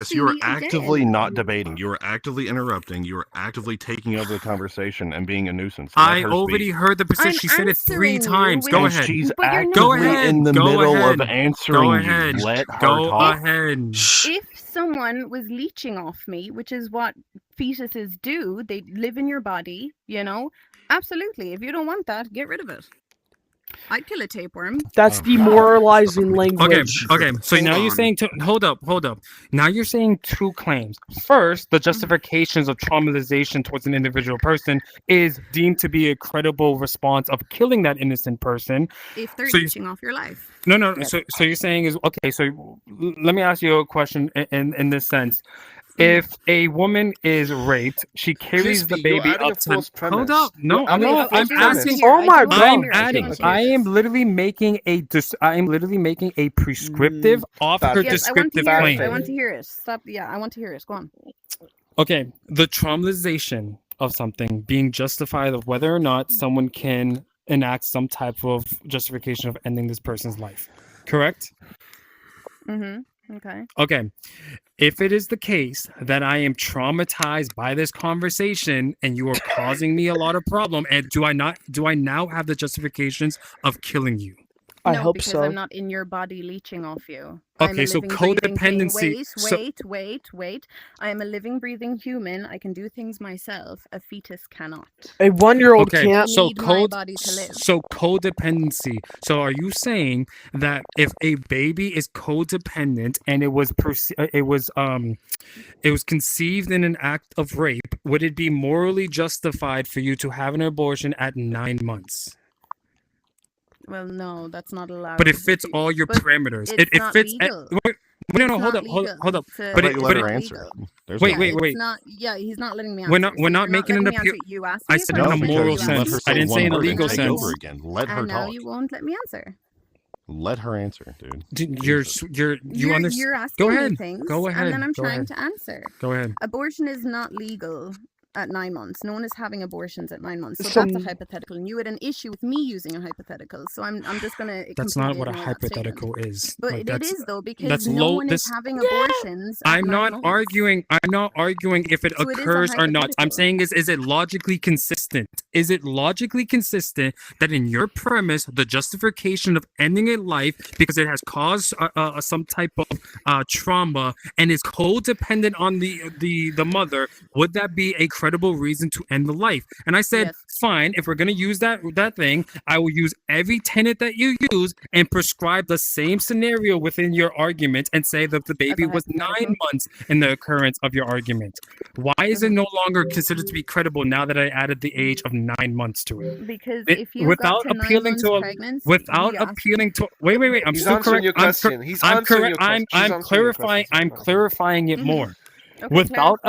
You are again. actively not debating. You are actively interrupting. You are actively taking over the conversation and being a nuisance. I already heard the position. She said it 3 times. Go ahead. She's But you're not Go actively ahead. in the Go middle ahead. of answering Go you. ahead. Let her Go talk. ahead. If someone was leeching off me, which is what fetuses do, they live in your body, you know? Absolutely. If you don't want that, get rid of it. I'd kill a tapeworm. That's demoralizing language. Okay. So now you're saying hold up. Now you're saying 2 claims. First, the justifications of traumatization towards an individual person is deemed to be a credible response of killing that innocent person. If they're leeching off your life. No. So you're saying is okay. So let me ask you a question in this sense. If a woman is raped, she carries the baby up to. Hold up, no, I'm not. I'm asking. Oh my God! I'm adding. I am literally making a. I am literally making a prescriptive off her descriptive claim. I want to hear it. Stop. Yeah, I want to hear it. Go on. Okay, the traumatization of something being justified of whether or not someone can enact some type of justification of ending this person's life. Correct? Okay. Okay. If it is the case that I am traumatized by this conversation and you are causing me a lot of problem, and do I now have the justifications of killing you? I hope because so. I'm not in your body leeching off you. Okay, so codependency. Wait. I am a living, breathing human. I can do things myself. A fetus cannot. A 1-year-old Okay, can't. so my body to live. So codependency. So are you saying that if a baby is codependent and it was conceived in an act of rape, would it be morally justified for you to have an abortion at 9 months? Well, no, that's not allowed. But it fits all your parameters. It fits. No, hold up. But let her answer. Wait. Yeah, he's not letting me answer. We're not making an appeal. You asked I me said in a moral sense. I didn't say in a legal sense. Let her and now talk. you won't let me answer. Let her answer, dude. You're asking Go ahead. me things, Go ahead. and then I'm Go trying ahead. to answer. Go ahead. Abortion is not legal at 9 months. No one is having abortions at 9 months. So that's a hypothetical. And you had an issue with me using a hypothetical. So I'm just gonna. That's not what a hypothetical is. But like, it is though, because no one is having abortions. I'm not arguing if it occurs or not. I'm saying is it logically consistent? Is it logically consistent that in your premise, the justification of ending a life because it has caused some type of trauma and is codependent on the mother, would that be a credible reason to end the life? And I said, fine, if we're going to use that thing, I will use every tenet that you use and prescribe the same scenario within your argument and say that the baby was 9 months in the occurrence of your argument. Why is it no longer considered to be credible now that I added the age of 9 months to it? Because if you got to 9 months pregnant, wait, I'm still correct. Your question. He's answering your question. I'm clarifying. I'm clarifying it more. Okay, without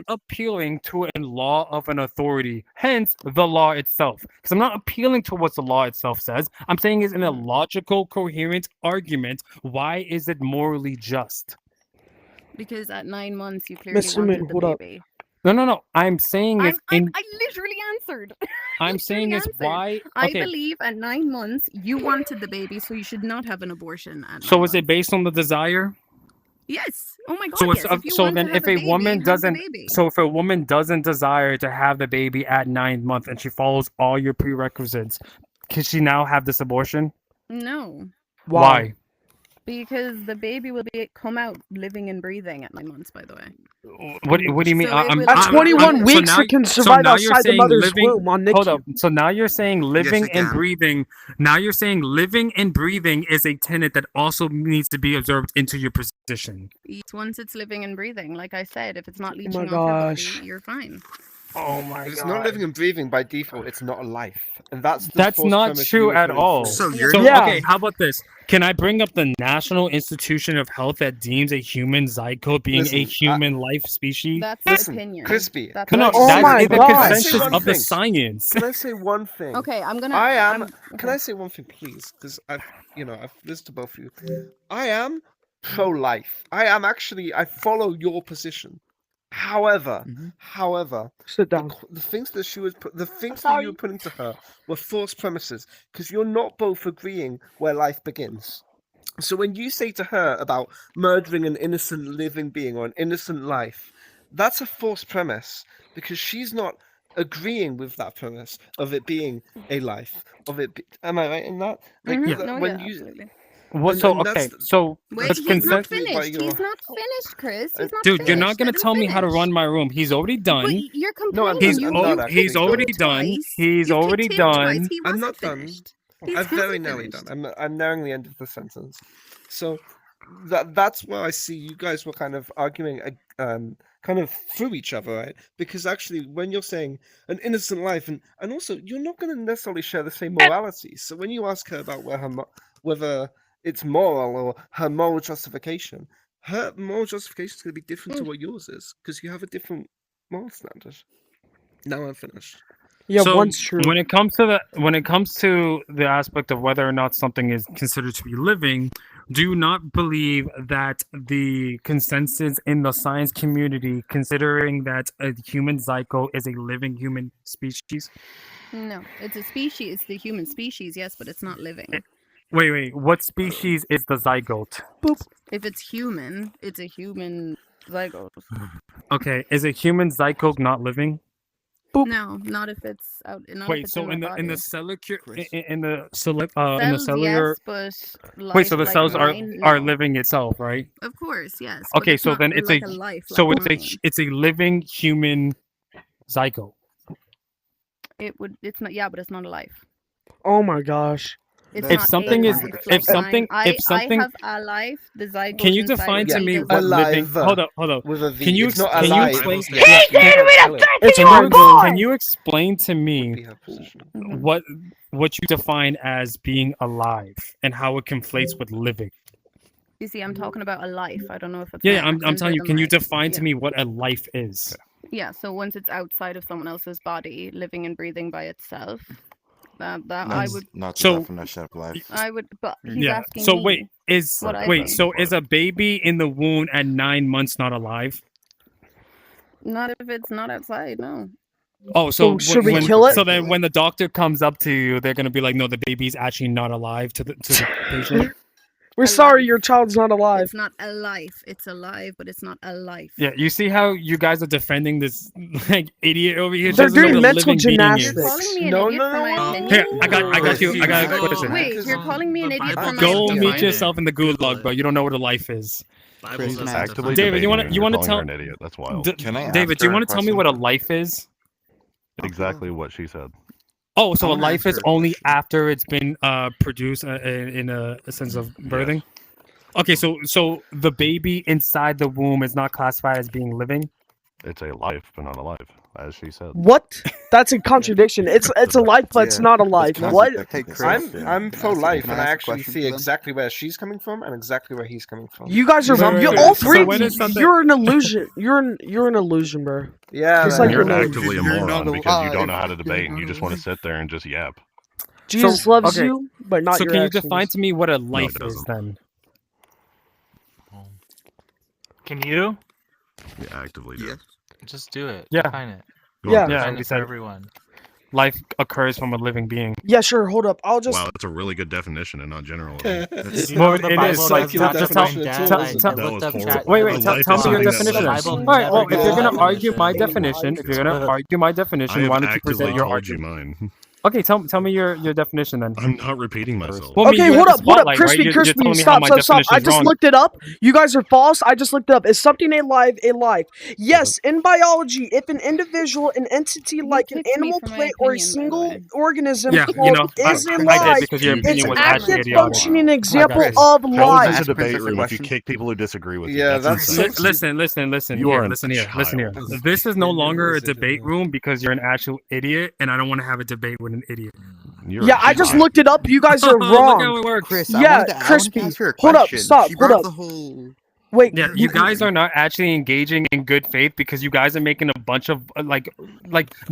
appealing to a law of an authority, hence the law itself. Because I'm not appealing to what the law itself says. I'm saying is in a logical, coherent argument. Why is it morally just? Because at 9 months you clearly wanted the baby. No. I'm saying I literally answered. I'm saying is why. Okay. I believe at 9 months you wanted the baby, so you should not have an abortion. So is it based on the desire? Yes. Oh my God. If a woman doesn't desire to have the baby at 9 months and she follows all your prerequisites, can she now have this abortion? No. Why? Because the baby will come out living and breathing at 9 months, by the way. What do you mean? At 21 weeks, it can survive outside the mother's womb on NICU. Hold up. So now you're saying living and breathing. Now you're saying living and breathing is a tenet that also needs to be observed into your position. Once it's living and breathing, like I said, if it's not leeching off your body, you're fine. Oh my God! It's not living and breathing by default. It's not a life, and that's not true at all. Okay, how about this? Can I bring up the National Institution of Health that deems a human zygote being a human life species? That's the opinion. Crispy. That's the consensus of the science. Can I say one thing? Okay, Can I say one thing, please? Because I've listened to both of you. I am pro-life. I follow your position. However, sit down. The things that you were putting to her were false premises because you're not both agreeing where life begins. So when you say to her about murdering an innocent living being or an innocent life, that's a false premise because she's not agreeing with that premise of it being a life. Am I right in that? Like absolutely. Well, so okay, so wait, he's not finished. He's not finished, Chris. He's not Dude, finished. you're not gonna tell me how to run my room. He's already done. But you're No, complaining. He's already done. He's already done. I'm not done. I'm very nearly done. I'm nearing the end of the sentence. So that's where I see you guys were kind of arguing kind of through each other, right? Because actually when you're saying an innocent life and also you're not going to necessarily share the same morality. So when you ask her about whether it's moral or her moral justification is going to be different to what yours is because you have a different moral standard. Now I'm finished. Yeah, so one's true. When it comes to the aspect of whether or not something is considered to be living, do you not believe that the consensus in the science community, considering that a human zygote is a living human species? No, it's a species. It's the human species, yes, but it's not living. Wait. What species is the zygote? Boop. If it's human, it's a human zygote. Okay, is a human zygote not living? Boop. No, not if it's out. Not Wait, if it's so in the cellular, cellular. yes, but Wait, so the like cells mine, are no. living itself, right? Of course, yes. Okay, so then it's like a life. so like it's a living human zygote. It would. It's not. Yeah, but it's not a life. Oh my gosh. It's If not something a is- life, if something- mine. if something- I have a life. The zygote. Can you inside define of to me me does what not- living? Hold up. With a V. Can you It's not can you alive. explain? It's It's not wrong. Can you explain to me be her position. what you define as being alive and how it conflates with living? You see, I'm talking about a life. I don't know if it's. Yeah, not I'm accented telling you. on Can you life. define to Yeah. me what a life is? Yeah, so once it's outside of someone else's body, living and breathing by itself, that I That's would, not the So- definition of life. but he's Yeah. asking So me. wait, what I wait. think. So is a baby in the womb at 9 months not alive? Not if it's not outside, no. Oh, so So should we when, kill it? So then, when the doctor comes up to you, they're gonna be like, "No, the baby's actually not alive." To the patient. We're Alive. sorry, your child's not alive. It's not a life. It's alive, but it's not a life. Yeah, you see how you guys are defending this like idiot over here? They're Doesn't know doing what a mental living being gymnastics. You're is. calling me an No, idiot no, for my no, opinion? Here, I got you. I got a question. Wait, you're calling me an idiot for my Go opinion? meet yourself in the gulag, bro. You don't know what a life is. Chris, man. Actively David, you wanna- debating you wanna and tell- calling her an idiot? That's wild. Can I David, ask do you her a want to tell me question? what a life is? Exactly what she said. Oh, so I a wanna life ask is her a only question. after it's been produced in a sense of birthing. Okay, so the baby inside the womb is not classified as being living. It's a life, but not alive, as she said. What? That's a contradiction. It's a life, but it's Yeah, not a it's life. concept What? that Hey, Chris, I'm pro-life, Can I and I ask a actually question see to them? exactly where she's coming from and exactly where he's coming from. You guys are Wait, you're wait, all wait. three. So of when you, is something- you're an illusion. You're an illusion, bro. Yeah, Just man. like You're your name. actively a You're not moron because you don't know alive. how to debate and You're you just not want to sit there and just yap. Jesus loves okay. you, but not So your can you actions. define to me what a it life is doesn't. then? Can you? You actively do. Yeah. Just do it. Yeah. Define it. Go Yeah. on, Yeah, Define we it for said everyone. life occurs from a living being. Yeah, sure. Hold up. I'll just. Wow, that's a really good definition and not general. That's- You Well, know the it Bible is. does Like, not the define definition of death. tools I isn't- That looked was up horrible. chat. Wait, A wait. Tell life me is your something that definition. lives. All right. Well, if you're gonna Definition. argue my definition, if you're gonna argue my I definition, have why don't you actively present your told you argument? mine. Okay, tell me your definition then. I'm not repeating myself. Well, I mean, Okay, you hold have up, the spotlight, right? crispy, You're crispy. telling me how Stop, my stop, stop. I definition's just wrong. looked it up. You guys are false. I just looked it up. Is something alive a life? Yes, in biology, if an individual, an entity like an picked me animal, for my plant, or a opinion, by the single way. organism Yeah, called you know, is I did alive, because your It's opinion it's was active actually idiotic. functioning example Chris. of How is life. this a Ask debate Princess a room if you question? kick people who disagree with you? Yeah, That's that's- insane. Listen. You here, are a listen here. child. This is no longer a Listen. debate room because you're an actual idiot, and I don't want to have a debate with an idiot. You're Yeah, a I just child. looked it up. You guys are Look how wrong. it works. Chris, Yeah, I wanted to crispy. ask her a Hold up, question. stop, She hold brought up. the whole. Wait, Yeah, you guys are not actually engaging in good faith because you guys are making a bunch of like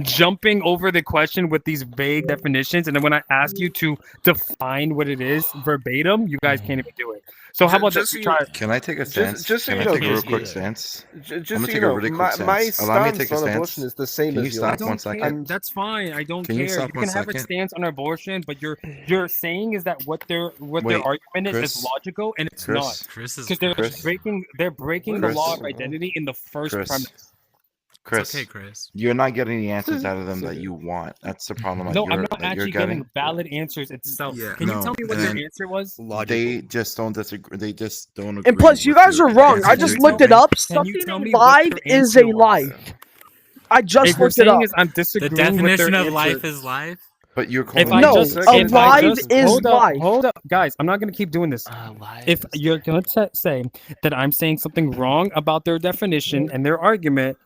jumping over the question with these vague definitions, and then when I ask you to define what it is verbatim, you guys can't even do it. So how about just this? so you- Can I take a stance? just so Can you I know, take a real just quick do it. stance? Just I'm so gonna you take a know, really quick my stance. Allow me to stance take a on stance. abortion is the same Can as you yours. I stop don't one care. second? That's fine. I don't Can you care. stop You one can have a second? stance on abortion, but you're saying is that what their Wait, argument is Chris? logical, and it's not. Chris is Because Chris? they're breaking the law of Chris? identity in the first Chris? premise. Chris, It's okay, Chris. you're not getting the answers out of them that you want. That's the problem No, I'm not that you're actually getting getting. valid answers itself. Yeah, Can you no, tell me what your and- answer was? They just don't disagree. They just don't agree. And plus, you with guys your are wrong. I answers. just you looked tell it up. Can Something you tell ain't me what live your is answer a was? life. I just If you're looked it saying up. is I'm The disagreeing definition with their of life answer. is life. But you're If calling I No, just a if I life just is hold up, life. hold up, guys, I'm not gonna keep doing this. Life If is you're gonna say that I'm saying something wrong about their definition and their argument,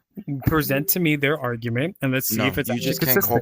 present to me their argument and let's see No, if it's you actually just can't consistent.